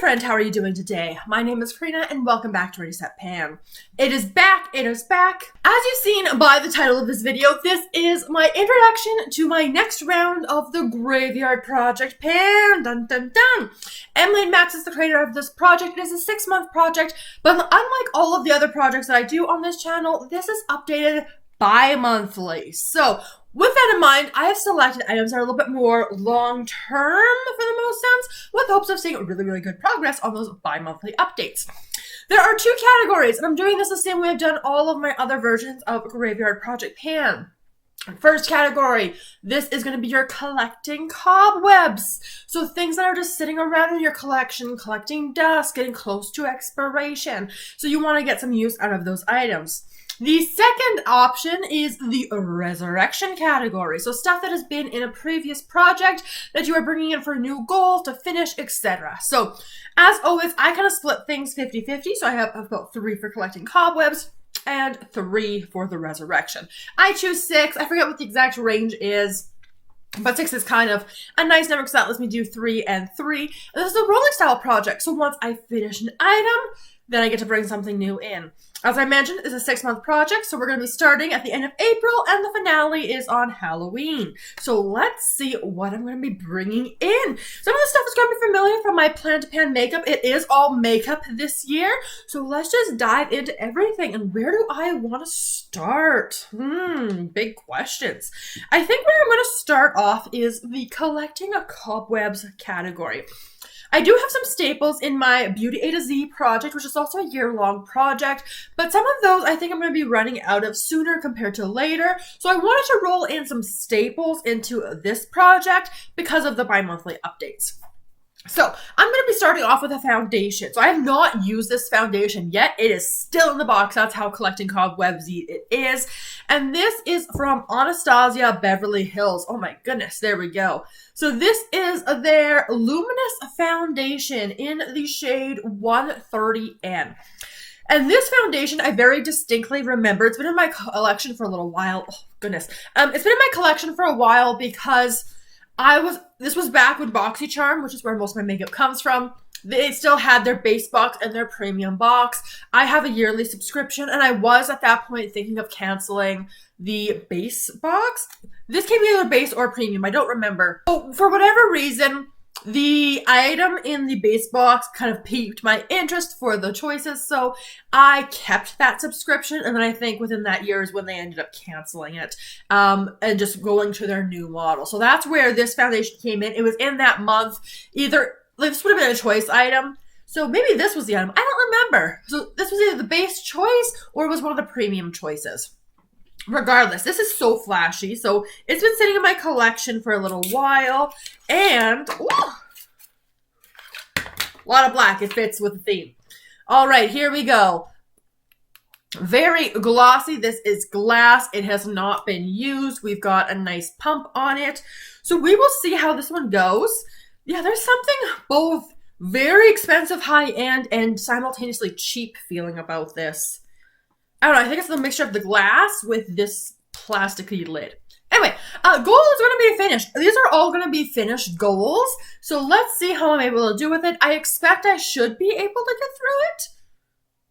friend, how are you doing today? My name is Karina and welcome back to Ready Set Pan. It is back. As you've seen by the title of this video, this is my introduction to my next round of the Graveyard Project Pan. Dun dun dun. emilynmax is the creator of this project. It is a 6-month project, but unlike all of the other projects that I do on this channel, this is updated bi-monthly. So with that in mind, I have selected items that are a little bit more long-term for the most sense, with hopes of seeing really good progress on those bi-monthly updates. There are 2 categories, and I'm doing this the same way I've done all of my other versions of Graveyard Project Pan. First category, this is going to be your collecting cobwebs. So things that are just sitting around in your collection, collecting dust, getting close to expiration. So you want to get some use out of those items. The second option is the resurrection category. So stuff that has been in a previous project that you are bringing in for a new goal to finish, etc. So as always, I kind of split things 50-50. So I have about 3 for collecting cobwebs and 3 for the resurrection. I choose 6. I forget what the exact range is, but 6 is kind of a nice number because that lets me do 3 and 3. And this is a rolling style project. So once I finish an item, then I get to bring something new in. As I mentioned, it's a 6-month project, so we're going to be starting at the end of April, and the finale is on Halloween. So let's see what I'm going to be bringing in. Some of the stuff is going to be familiar from my Plan to Pan makeup. It is all makeup this year, so let's just dive into everything. And where do I want to start? Big questions. I think where I'm going to start off is the collecting of cobwebs category. I do have some staples in my Beauty A to Z project, which is also a year-long project, but some of those I think I'm going to be running out of sooner compared to later. So I wanted to roll in some staples into this project because of the bi-monthly updates. So I'm going to be starting off with a foundation. So I have not used this foundation yet. It is still in the box. That's how collecting cobwebs it is. And this is from Anastasia Beverly Hills. Oh my goodness, there we go. So this is their Luminous foundation in the shade 130N. And this foundation, I very distinctly remember. It's been in my collection for a little while. Oh goodness. It's been in my collection for a while because this was back with BoxyCharm, which is where most of my makeup comes from. They still had their base box and their premium box. I have a yearly subscription, and I was at that point thinking of canceling the base box. This came either base or premium, I don't remember. So for whatever reason, the item in the base box kind of piqued my interest for the choices, so I kept that subscription, and then I think within that year is when they ended up canceling it and just going to their new model. So that's where this foundation came in. It was in that month. This would have been a choice item, so maybe this was the item. I don't remember. So this was either the base choice or it was one of the premium choices. Regardless, this is so flashy. So it's been sitting in my collection for a little while. And a lot of black. It fits with the theme. All right, here we go. Very glossy. This is glass. It has not been used. We've got a nice pump on it. So we will see how this one goes. Yeah, there's something both very expensive, high-end, and simultaneously cheap feeling about this. I don't know, I think it's the mixture of the glass with this plasticky lid. Anyway, goal is going to be finished. These are all going to be finished goals. So let's see how I'm able to do with it. I expect I should be able to get through it.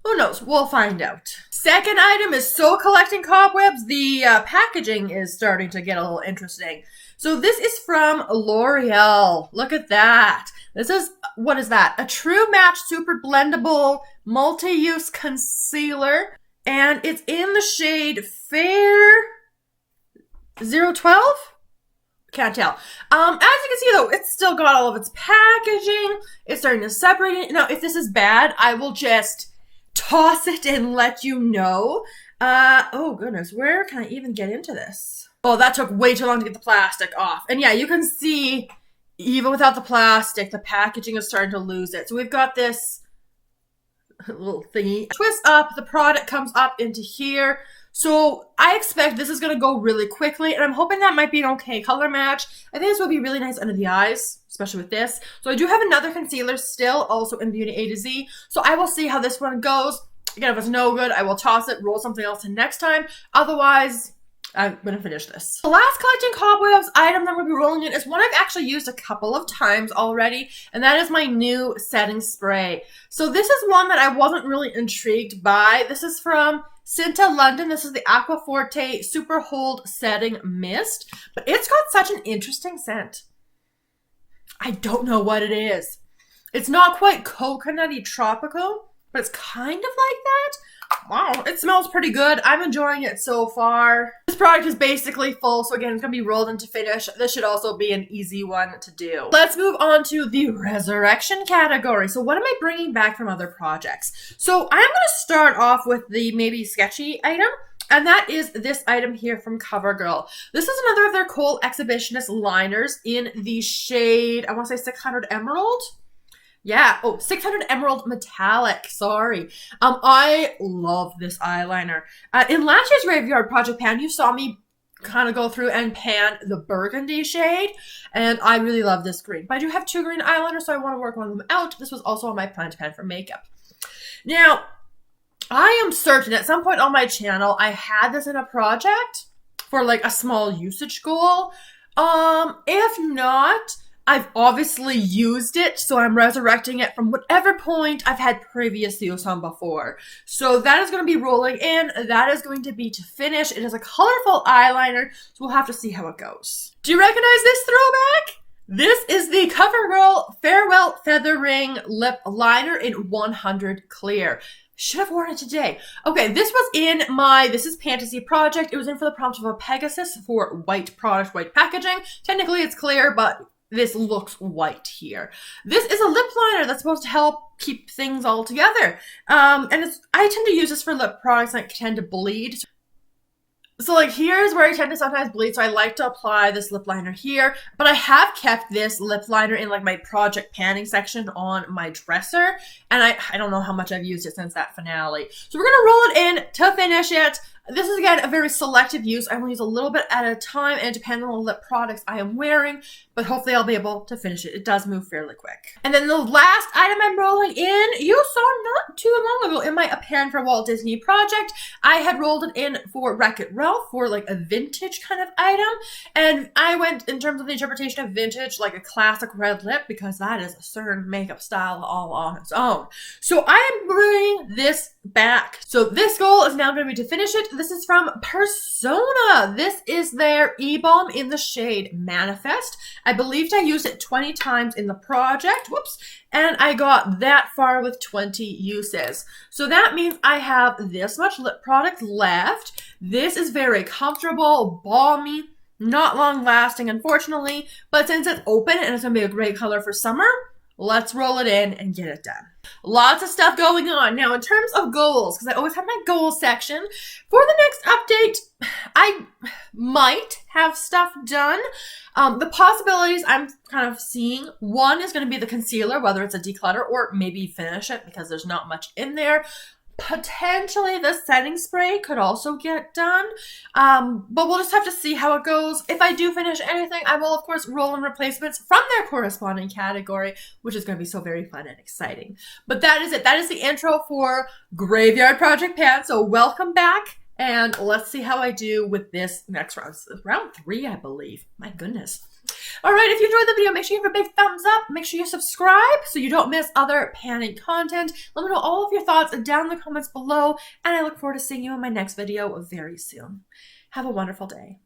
Who knows? We'll find out. Second item is so collecting cobwebs. The packaging is starting to get a little interesting. So this is from L'Oreal. Look at that. This is, what is that? A True Match Super-Blendable Multi-Use Concealer. And it's in the shade Fair 012? Can't tell. As you can see, though, it's still got all of its packaging. It's starting to separate it. Now, if this is bad, I will just toss it and let you know. Oh, goodness. Where can I even get into this? Oh, that took way too long to get the plastic off. And yeah, you can see, even without the plastic, the packaging is starting to lose it. So we've got this little thingy. Twist up, the product comes up into here. So I expect this is going to go really quickly, and I'm hoping that might be an okay color match. I think this will be really nice under the eyes, especially with this. So I do have another concealer still, also in Beauty A to Z. So I will see how this one goes. Again, if it's no good, I will toss it, roll something else in next time. Otherwise, I'm gonna finish this. The last collecting cobwebs item that we'll be rolling in is one I've actually used a couple of times already, and that is my new setting spray. So this is one that I wasn't really intrigued by. This is from Cinta London. This is the Aqua Forte Super-Hod Setting Mist, but it's got such an interesting scent. I don't know what it is. It's not quite coconutty tropical, but it's kind of like that. Wow, it smells pretty good. I'm enjoying it so far. This product is basically full, so again, it's going to be rolled into finish. This should also be an easy one to do. Let's move on to the resurrection category. So what am I bringing back from other projects? So I'm going to start off with the maybe sketchy item, and that is this item here from Covergirl. This is another of their Kohl Exhibitionist liners in the shade, I want to say 600 Emerald. Yeah, 600 Emerald Metallic, sorry. I love this eyeliner. In last year's Graveyard Project Pan, you saw me kind of go through and pan the burgundy shade, and I really love this green. But I do have 2 green eyeliners, so I want to work one of them out. This was also on my plan to pan for makeup. Now, I am certain at some point on my channel, I had this in a project for like a small usage goal. If not, I've obviously used it, so I'm resurrecting it from whatever point I've had previous use on before. So that is going to be rolling in. That is going to be to finish. It is a colorful eyeliner, so we'll have to see how it goes. Do you recognize this throwback? This is the Covergirl Farwell Feathering Lip Liner in 100 Clear. Should have worn it today. Okay, this was in my This Is Fantasy project. It was in for the prompt of a Pegasus for white product, white packaging. Technically it's clear, but this looks white here. This is a lip liner that's supposed to help keep things all together. I tend to use this for lip products that tend to bleed. So like here's where I tend to sometimes bleed, so I like to apply this lip liner here, but I have kept this lip liner in like my project panning section on my dresser, and I don't know how much I've used it since that finale. So we're gonna roll it in to finish it. This is, again, a very selective use. I only use a little bit at a time, and it depends on the lip products I am wearing, but hopefully I'll be able to finish it. It does move fairly quick. And then the last item I'm rolling in, you saw not too long ago in my A Pan for Walt Disney project. I had rolled it in for Wreck-It Ralph for like a vintage kind of item, and I went, in terms of the interpretation of vintage, like a classic red lip, because that is a certain makeup style all on its own. So I am bringing this back. So this goal is now going to be to finish it. This is from Persona. This is their E-Balm in the shade Manifest. I believed I used it 20 times in the project. Whoops. And I got that far with 20 uses. So that means I have this much lip product left. This is very comfortable, balmy, not long lasting, unfortunately. But since it's open and it's going to be a great color for summer, let's roll it in and get it done. Lots of stuff going on. Now, in terms of goals, because I always have my goals section, for the next update, I might have stuff done. The possibilities I'm kind of seeing, one is going to be the concealer, whether it's a declutter or maybe finish it because there's not much in there. Potentially the setting spray could also get done, but we'll just have to see how it goes. If I do finish anything, I will of course roll in replacements from their corresponding category, which is going to be so very fun and exciting. But that is it. That is the intro for Graveyard Project Pan. So welcome back, and let's see how I do with this next round. Round 3, I believe. My goodness. All right, if you enjoyed the video, make sure you give it a big thumbs up. Make sure you subscribe so you don't miss other panning content. Let me know all of your thoughts down in the comments below, and I look forward to seeing you in my next video very soon. Have a wonderful day.